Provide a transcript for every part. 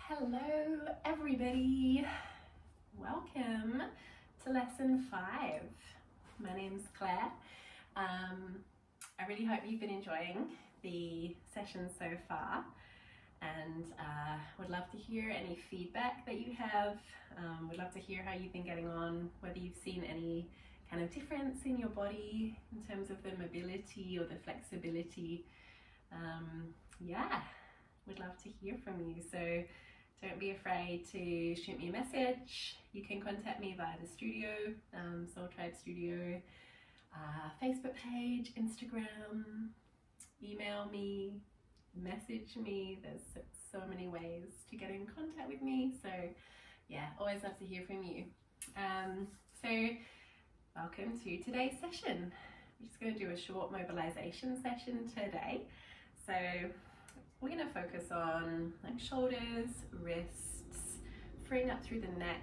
Hello everybody, welcome to lesson 5. My name's Claire. I really hope you've been enjoying the session so far, and would love to hear any feedback that you have. Would love to hear how you've been getting on, whether you've seen any kind of difference in your body in terms of the mobility or the flexibility. Would love to hear from you, so don't be afraid to shoot me a message. You can contact me via the studio, Soul Tribe Studio, Facebook page, Instagram, email me, message me. There's so many ways to get in contact with me, so yeah, always love to hear from you. So welcome to today's session. We're just going to do a short mobilization session today. So we're going to focus on like shoulders, wrists, freeing up through the neck,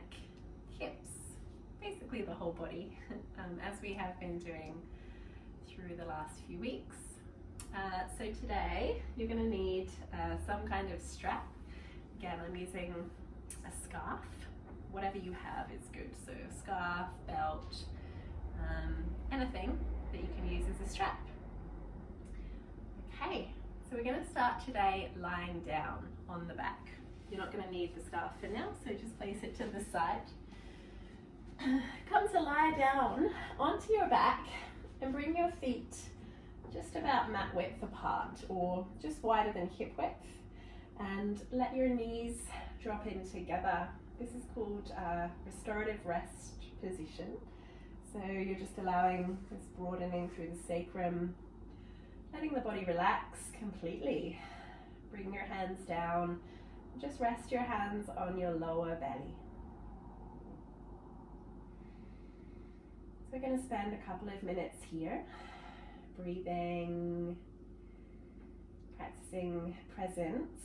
hips, basically the whole body, as we have been doing through the last few weeks. So today you're going to need some kind of strap. Again, I'm using a scarf. Whatever you have is good. So scarf, belt, anything that you can use as a strap. Okay. So we're going to start today lying down on the back. You're not going to need the scarf for now, so just place it to the side. Come to lie down onto your back and bring your feet just about mat width apart, or just wider than hip width, and let your knees drop in together. This is called restorative rest position. So you're just allowing this broadening through the sacrum, letting the body relax completely. Bring your hands down. Just rest your hands on your lower belly. So we're going to spend a couple of minutes here, breathing, practicing presence,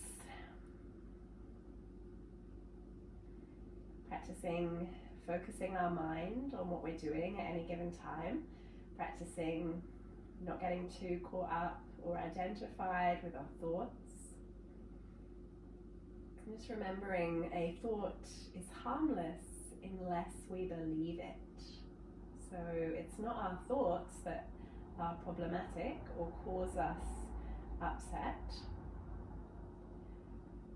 practicing focusing our mind on what we're doing at any given time, practicing not getting too caught up or identified with our thoughts. And just remembering a thought is harmless unless we believe it. So it's not our thoughts that are problematic or cause us upset,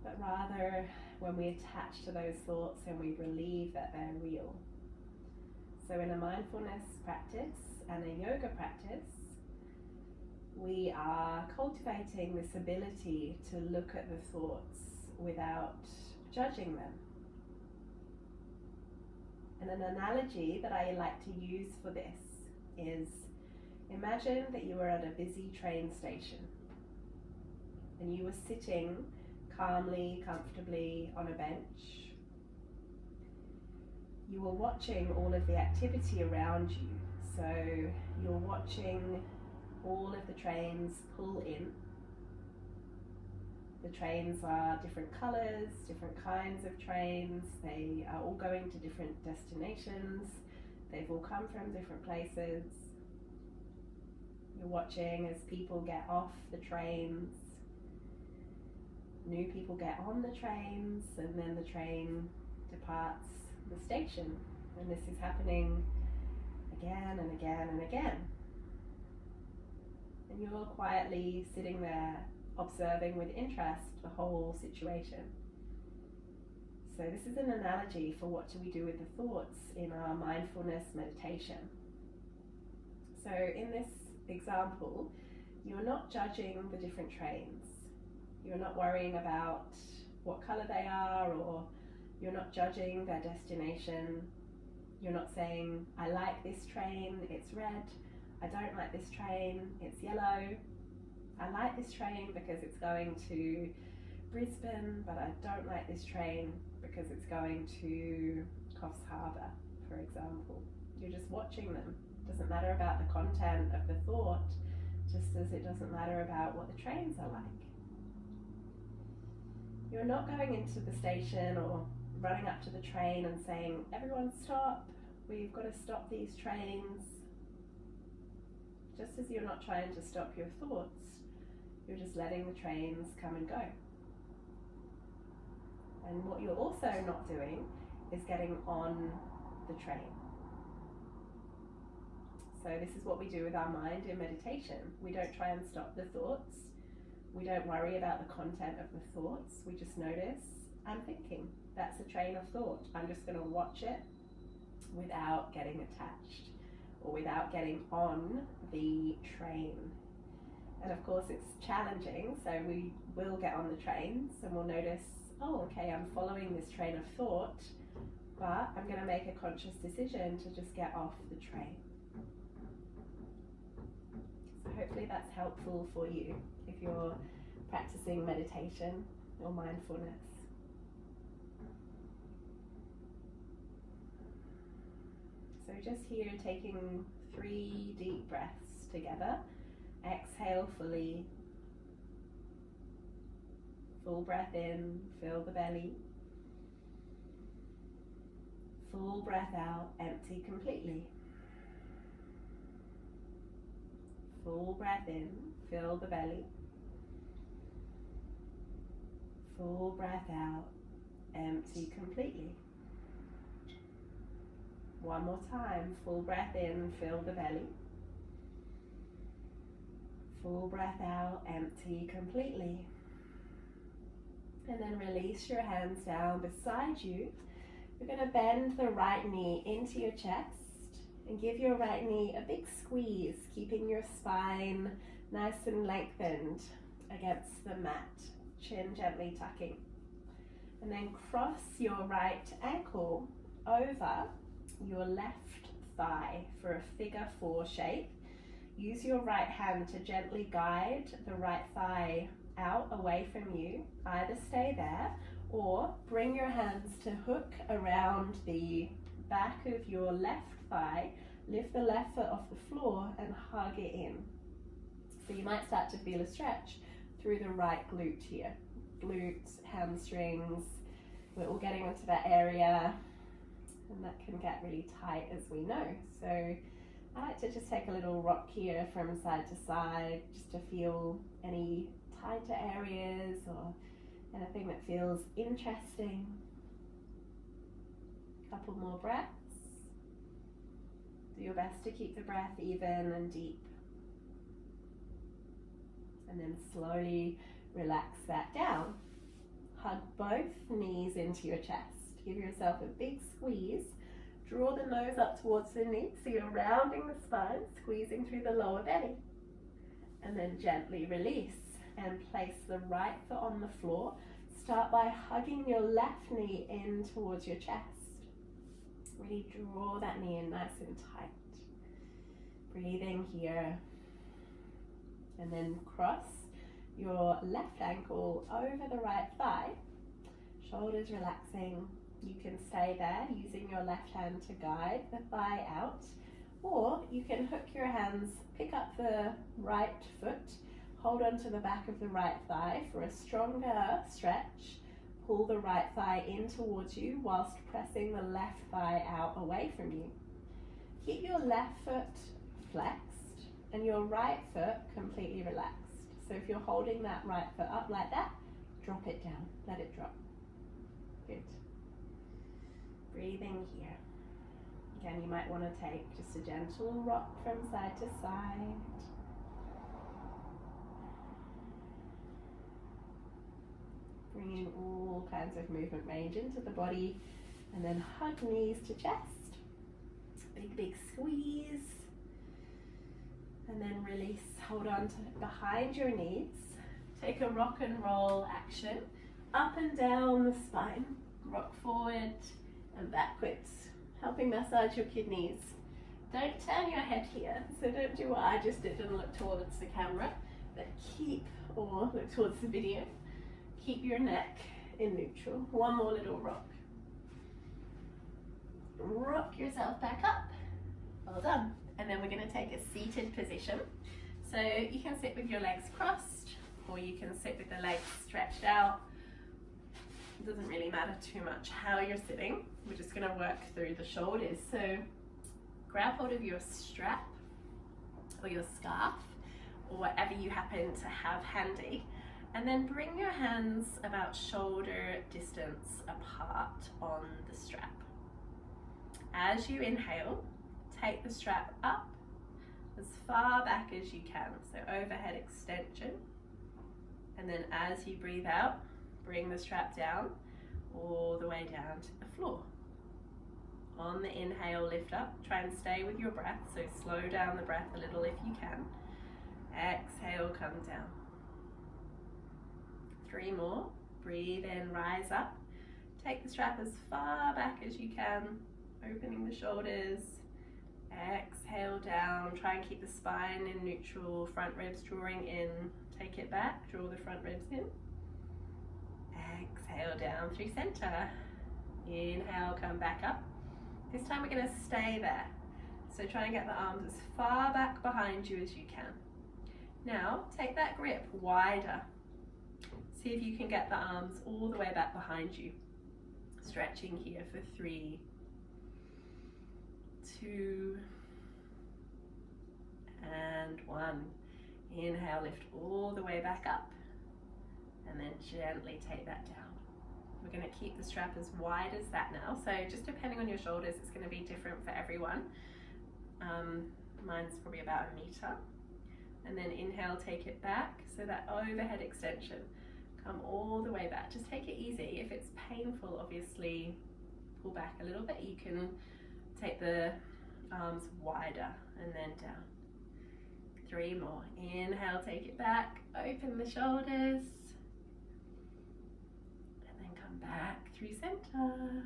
but rather when we attach to those thoughts and we believe that they're real. So in a mindfulness practice and a yoga practice, we are cultivating this ability to look at the thoughts without judging them. And an analogy that I like to use for this is, imagine that you were at a busy train station and you were sitting calmly, comfortably on a bench. You were watching all of the activity around you. So you're watching all of the trains pull in. The trains are different colours, different kinds of trains. They are all going to different destinations. They've all come from different places. You're watching as people get off the trains. New people get on the trains, and then the train departs the station. And this is happening again and again and again. And you're quietly sitting there observing with interest the whole situation. So this is an analogy for what do we do with the thoughts in our mindfulness meditation. So in this example, you're not judging the different trains. You're not worrying about what colour they are, or you're not judging their destination. You're not saying, I like this train, it's red. I don't like this train, it's yellow. I like this train because it's going to Brisbane, but I don't like this train because it's going to Coffs Harbour, for example. You're just watching them. It doesn't matter about the content of the thought, just as it doesn't matter about what the trains are like. You're not going into the station or running up to the train and saying, everyone stop, we've got to stop these trains. Just as you're not trying to stop your thoughts, you're just letting the trains come and go. And what you're also not doing is getting on the train. So this is what we do with our mind in meditation. We don't try and stop the thoughts. We don't worry about the content of the thoughts. We just notice, I'm thinking. That's a train of thought. I'm just going to watch it without getting attached or without getting on the train. And of course it's challenging, so we will get on the trains and we'll notice, oh, okay, I'm following this train of thought, but I'm going to make a conscious decision to just get off the train. So hopefully that's helpful for you if you're practicing meditation or mindfulness. So just here taking 3 deep breaths together. Exhale fully. Full breath in, fill the belly. Full breath out, empty completely. Full breath in, fill the belly. Full breath out, empty completely. One more time, full breath in, fill the belly. Full breath out, empty completely. And then release your hands down beside you. You're going to bend the right knee into your chest and give your right knee a big squeeze, keeping your spine nice and lengthened against the mat, chin gently tucking. And then cross your right ankle over your left thigh for a figure 4 shape. Use your right hand to gently guide the right thigh out away from you. Either stay there or bring your hands to hook around the back of your left thigh. Lift the left foot off the floor and hug it in. So you might start to feel a stretch through the right glute here. Glutes, hamstrings, we're all getting into that area, and that can get really tight as we know. So I like to just take a little rock here from side to side just to feel any tighter areas or anything that feels interesting. Couple more breaths. Do your best to keep the breath even and deep. And then slowly relax that down. Hug both knees into your chest. Give yourself a big squeeze. Draw the nose up towards the knee so you're rounding the spine, squeezing through the lower belly. And then gently release and place the right foot on the floor. Start by hugging your left knee in towards your chest. Really draw that knee in nice and tight. Breathing here. And then cross your left ankle over the right thigh. Shoulders relaxing. You can stay there using your left hand to guide the thigh out, or you can hook your hands, pick up the right foot, hold on to the back of the right thigh for a stronger stretch. Pull the right thigh in towards you whilst pressing the left thigh out away from you. Keep your left foot flexed and your right foot completely relaxed. So if you're holding that right foot up like that, drop it down, let it drop. Good. Breathing here. Again, you might want to take just a gentle rock from side to side. Bringing all kinds of movement range into the body, and then hug knees to chest. Big squeeze. And then release, hold on to behind your knees. Take a rock and roll action, up and down the spine. Rock forward and backwards, helping massage your kidneys. Don't turn your head here, so don't do what I just did and look towards the camera, but or look towards the video. Keep your neck in neutral. One more little rock. Rock yourself back up. Well done. And then we're going to take a seated position. So you can sit with your legs crossed, or you can sit with the legs stretched out. It doesn't really matter too much how you're sitting. We're just going to work through the shoulders. So grab hold of your strap or your scarf or whatever you happen to have handy, And then bring your hands about shoulder distance apart on the strap. As you inhale, take the strap up as far back as you can, so overhead extension. And then as you breathe out, bring the strap down all the way down to the floor. On the inhale, lift up. Try and stay with your breath, so slow down the breath a little if you can. Exhale, come down. 3 more. Breathe in, rise up. Take the strap as far back as you can, opening the shoulders. Exhale down. Try and keep the spine in neutral, front ribs drawing in. Take it back, draw the front ribs in. Exhale down through center. Inhale, come back up. This time we're going to stay there. So try and get the arms as far back behind you as you can. Now take that grip wider. See if you can get the arms all the way back behind you. Stretching here for 3, 2, and 1. Inhale, lift all the way back up, and then gently take that down. We're going to keep the strap as wide as that now, so just depending on your shoulders, it's going to be different for everyone. Mine's probably about 1 meter. And then inhale, take it back, so that overhead extension. Come all the way back. Just take it easy. If it's painful, obviously pull back a little bit. You can take the arms wider and then down. 3 more. Inhale, take it back, open the shoulders, and then come back through center.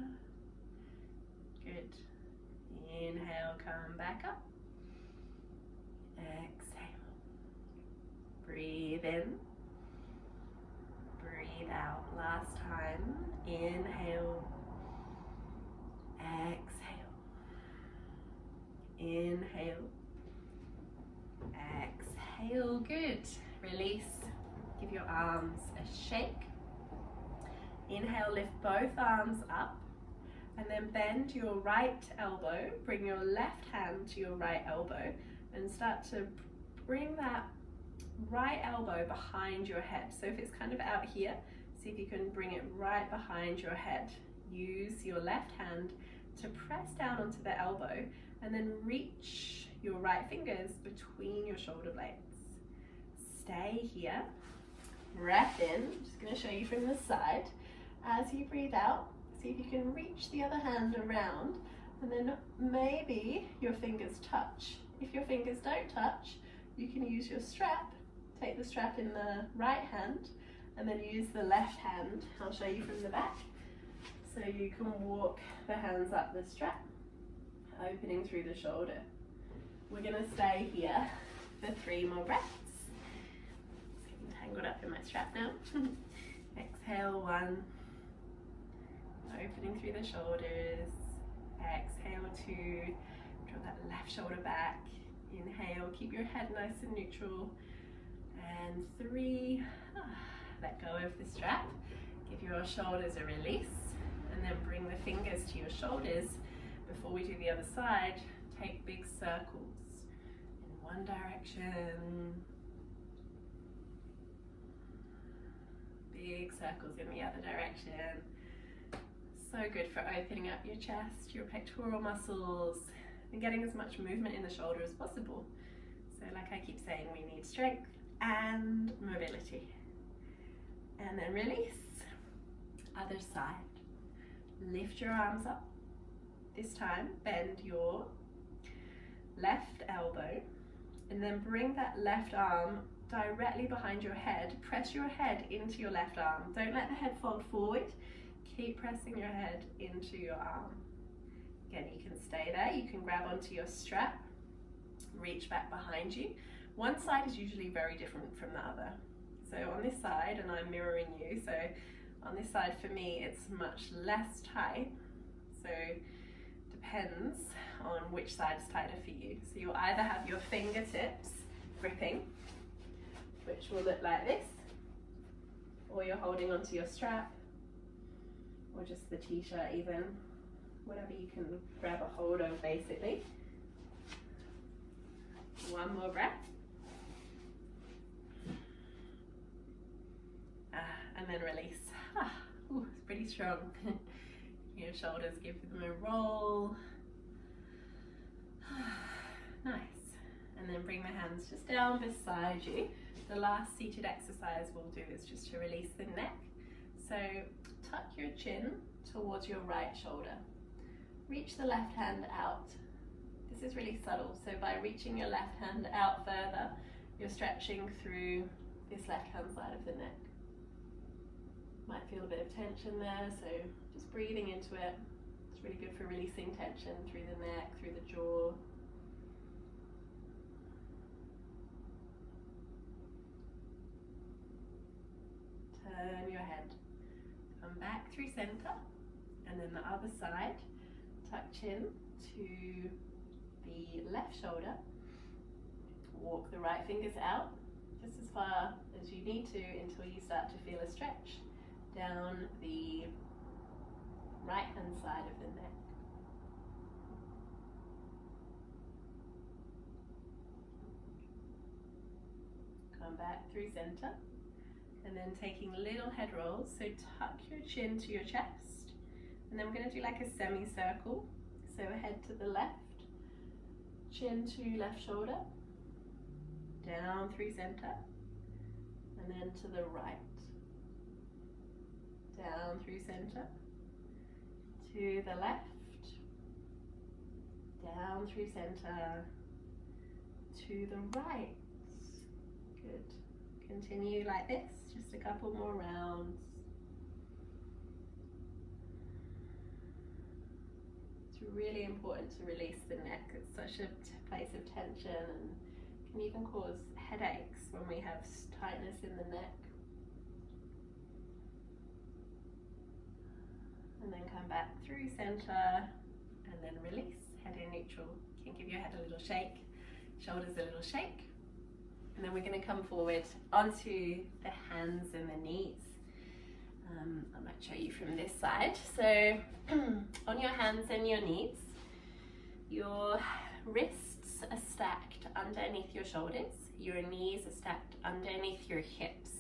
Good. Inhale, come back up. Exhale. Breathe in. Breathe out. Last time. Inhale. Exhale. Inhale. Exhale. Good. Release. Give your arms a shake. Inhale, lift both arms up, and then bend your right elbow. Bring your left hand to your right elbow and start to bring that right elbow behind your head. So if it's kind of out here, see if you can bring it right behind your head. Use your left hand to press down onto the elbow and then reach your right fingers between your shoulder blades. Stay here. Breath in. I'm just going to show you from the side. As you breathe out, see if you can reach the other hand around, and then maybe your fingers touch. If your fingers don't touch, you can use your strap. Take the strap in the right hand and then use the left hand. I'll show you from the back. So you can walk the hands up the strap, opening through the shoulder. We're going to stay here for 3 more breaths. It's getting tangled up in my strap now. Exhale, 1. Opening through the shoulders. Exhale, 2. Draw that left shoulder back. Inhale, keep your head nice and neutral. And 3. Let go of the strap. Give your shoulders a release. And then bring the fingers to your shoulders. Before we do the other side, take big circles in one direction. Big circles in the other direction. So good for opening up your chest, your pectoral muscles, and getting as much movement in the shoulder as possible. So like I keep saying, we need strength and mobility. And then release. Other side. Lift your arms up. This time, bend your left elbow and then bring that left arm directly behind your head. Press your head into your left arm. Don't let the head fold forward. Keep pressing your head into your arm. Again, you can stay there. You can grab onto your strap, reach back behind you. One side is usually very different from the other. So on this side, and I'm mirroring you, so on this side for me, it's much less tight. So depends on which side is tighter for you. So you'll either have your fingertips gripping, which will look like this, or you're holding onto your strap, or just the t-shirt even, whatever you can grab a hold of basically. 1 more breath. and then release. Ooh, it's pretty strong. Your shoulders, give them a roll. Nice. And then bring the hands just down beside you. The last seated exercise we'll do is just to release the neck. So tuck your chin towards your right shoulder. Reach the left hand out. This is really subtle, so by reaching your left hand out further, you're stretching through this left hand side of the neck. Might feel a bit of tension there, so just breathing into it. It's really good for releasing tension through the neck, through the jaw. Turn your head. Come back through center, and then the other side. Tuck chin to the left shoulder. Walk the right fingers out just as far as you need to until you start to feel a stretch down the right hand side of the neck. Come back through center, and then taking little head rolls. So tuck your chin to your chest, and then we're going to do like a semicircle. So head to the left, chin to left shoulder, down through center, and then to the right, down through center, to the left, down through center, to the right. Good. Continue like this, just a couple more rounds. It's really important to release the neck. It's such a place of tension and can even cause headaches when we have tightness in the neck. And then come back through center and then release, head in neutral. You can give your head a little shake, shoulders a little shake. And then we're going to come forward onto the hands and the knees. I might show you from this side. So on your hands and your knees, your wrists are stacked underneath your shoulders. Your knees are stacked underneath your hips.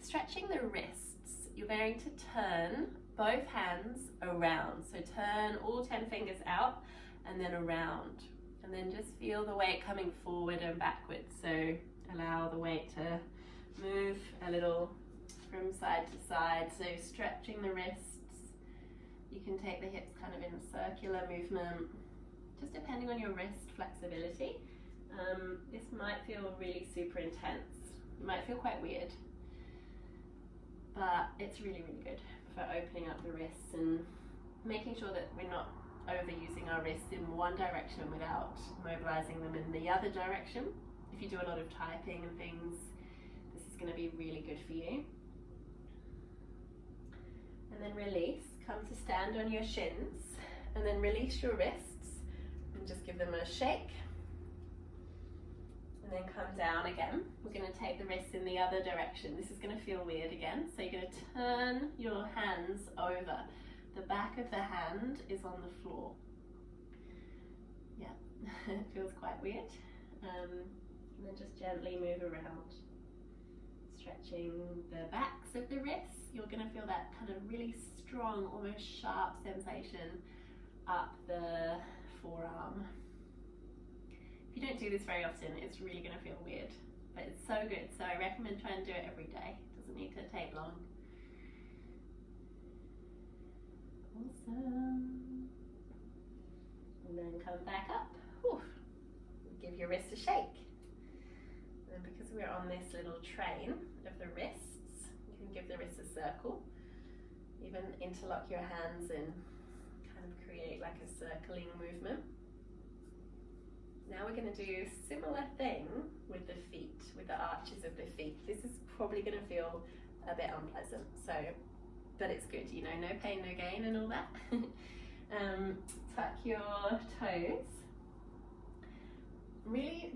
Stretching the wrists, you're going to turn both hands around. So turn all 10 fingers out and then around. And then just feel the weight coming forward and backwards. So allow the weight to move a little from side to side. So stretching the wrists. You can take the hips kind of in a circular movement, just depending on your wrist flexibility. This might feel really super intense. It might feel quite weird, but it's really, really good for opening up the wrists and making sure that we're not overusing our wrists in one direction without mobilizing them in the other direction. If you do a lot of typing and things, this is going to be really good for you. And then release, come to stand on your shins, and then release your wrists and just give them a shake. And then come down again. We're going to take the wrists in the other direction. This is going to feel weird again. So you're going to turn your hands over. The back of the hand is on the floor. Yeah, it feels quite weird. And then just gently move around. Stretching the backs of the wrists. You're going to feel that kind of really strong, almost sharp sensation up the forearm. If you don't do this very often, it's really going to feel weird, but it's so good. So I recommend trying to do it every day. It doesn't need to take long. Awesome. And then come back up. Whew. Give your wrist a shake. And because we're on this little train of the wrists, you can give the wrists a circle. Even interlock your hands and kind of create like a circling movement. Now we're going to do a similar thing with the feet, with the arches of the feet. This is probably going to feel a bit unpleasant, but it's good, you know, no pain, no gain and all that. Tuck your toes. Really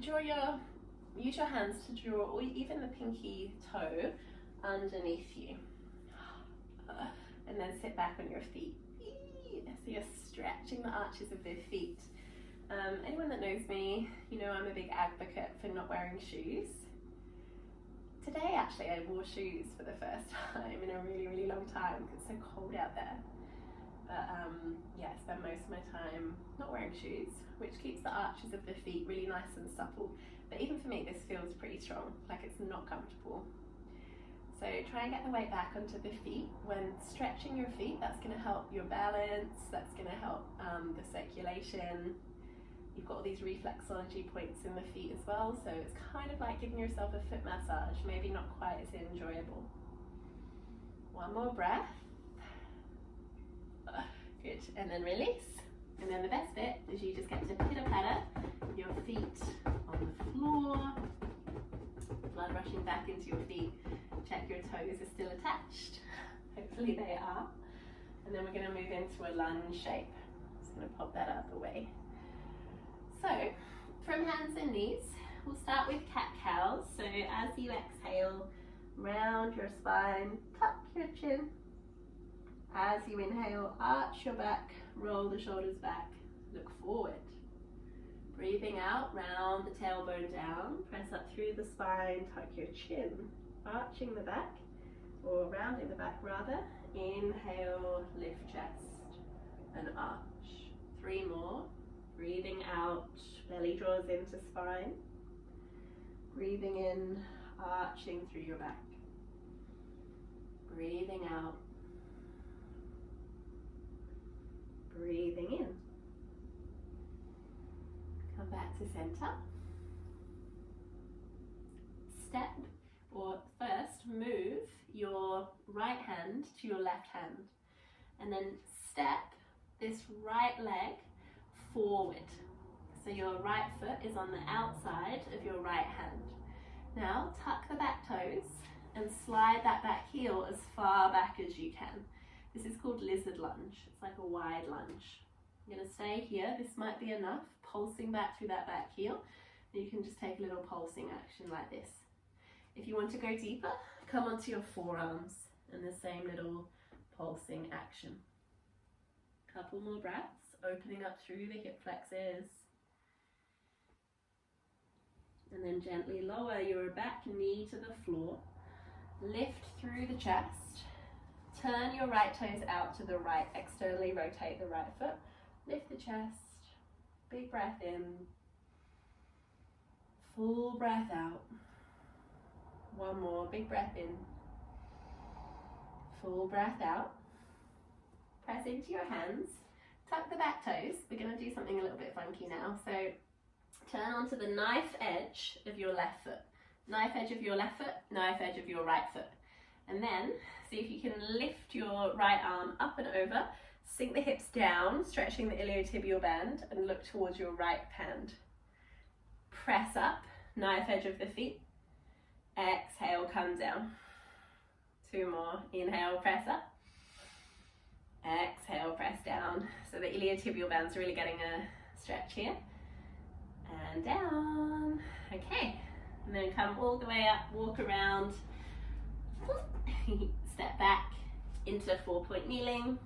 use your hands to draw, or even the pinky toe underneath you. And then sit back on your feet. So you're stretching the arches of their feet. Anyone that knows me, you know I'm a big advocate for not wearing shoes. Today actually I wore shoes for the first time in a really long time because it's so cold out there. But yeah, I spend most of my time not wearing shoes, which keeps the arches of the feet really nice and supple. But even for me, this feels pretty strong, like it's not comfortable. So try and get the weight back onto the feet. When stretching your feet, that's going to help your balance, that's going to help the circulation. You've got all these reflexology points in the feet as well, so it's kind of like giving yourself a foot massage, maybe not quite as enjoyable. One more breath. Good, and then release. And then the best bit is you just get to pitter-patter your feet on the floor, blood rushing back into your feet. Check your toes are still attached. Hopefully they are. And then we're going to move into a lunge shape. Just going to pop that out of the way. So, from hands and knees, we'll start with cat-cows. So as you exhale, round your spine, tuck your chin. As you inhale, arch your back, roll the shoulders back, look forward. Breathing out, round the tailbone down, press up through the spine, tuck your chin, arching the back, or rounding the back rather. Inhale, lift chest and arch. 3 more. Breathing out, belly draws into spine. Breathing in, arching through your back. Breathing out. Breathing in. Come back to center. Step, or first move your right hand to your left hand. And then step this right leg forward. So your right foot is on the outside of your right hand. Now tuck the back toes and slide that back heel as far back as you can. This is called lizard lunge. It's like a wide lunge. I'm going to stay here. This might be enough. Pulsing back through that back heel. You can just take a little pulsing action like this. If you want to go deeper, come onto your forearms and the same little pulsing action. Couple more breaths, opening up through the hip flexors. And then gently lower your back knee to the floor. Lift through the chest. Turn your right toes out to the right, externally rotate the right foot. Lift the chest, big breath in, full breath out. One more, big breath in, full breath out. Press into your hands, tuck the back toes. We're going to do something a little bit funky now. So turn onto the knife edge of your left foot. Knife edge of your left foot, knife edge of your right foot. And then see if you can lift your right arm up and over, sink the hips down, stretching the iliotibial band, and look towards your right hand. Press up, knife edge of the feet. Exhale, come down. 2 more. Inhale, press up. Exhale, press down. So the iliotibial band's really getting a stretch here. And down. Okay. And then come all the way up, walk around. Step back into 4-point kneeling.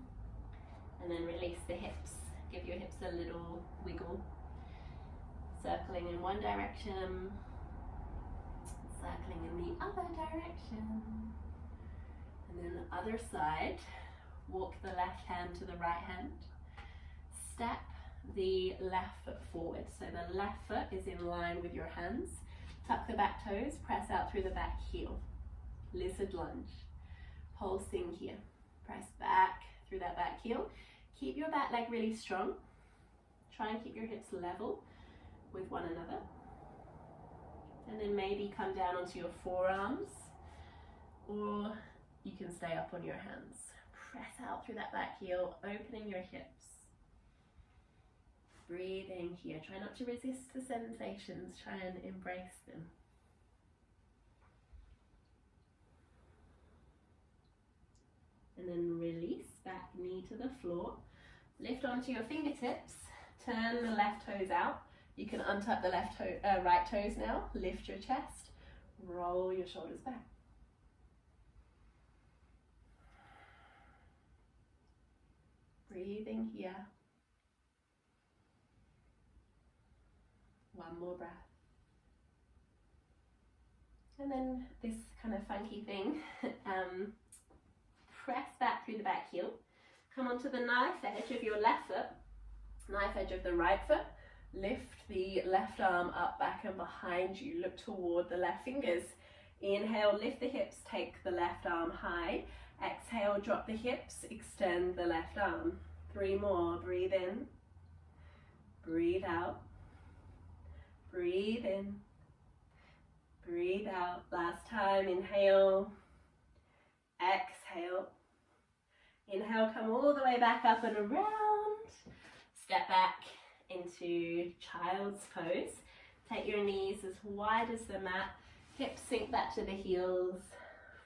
And then release the hips. Give your hips a little wiggle. Circling in one direction. Circling in the other direction. And then the other side. Walk the left hand to the right hand. Step the left foot forward. So the left foot is in line with your hands. Tuck the back toes, press out through the back heel. Lizard lunge. Pulsing here. Press back through that back heel. Keep your back leg really strong. Try and keep your hips level with one another. And then maybe come down onto your forearms, or you can stay up on your hands. Press out through that back heel, opening your hips. Breathing here. Try not to resist the sensations. Try and embrace them. And then release, back knee to the floor. Lift onto your fingertips. Turn the left toes out. You can untuck the right toes now. Lift your chest. Roll your shoulders back. Breathing here. One more breath. And then this kind of funky thing, press back through the back heel, come onto the knife edge of your left foot, knife edge of the right foot, lift the left arm up, back and behind you, look toward the left fingers. Inhale, lift the hips, take the left arm high. Exhale, drop the hips, extend the left arm. 3 more, breathe in, breathe out, breathe in, breathe out. Last time, inhale, exhale. Inhale, come all the way back up and around. Step back into child's pose. Take your knees as wide as the mat. Hips sink back to the heels.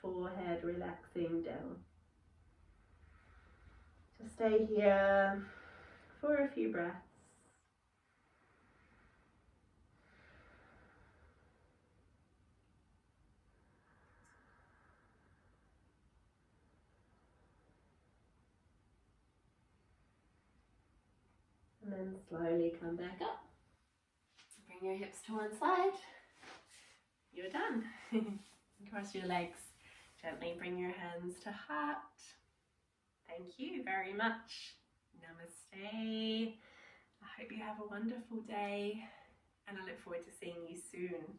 Forehead relaxing down. Just stay here for a few breaths. And then slowly come back up. Bring your hips to one side. You're done. Cross your legs. Gently bring your hands to heart. Thank you very much. Namaste. I hope you have a wonderful day, and I look forward to seeing you soon.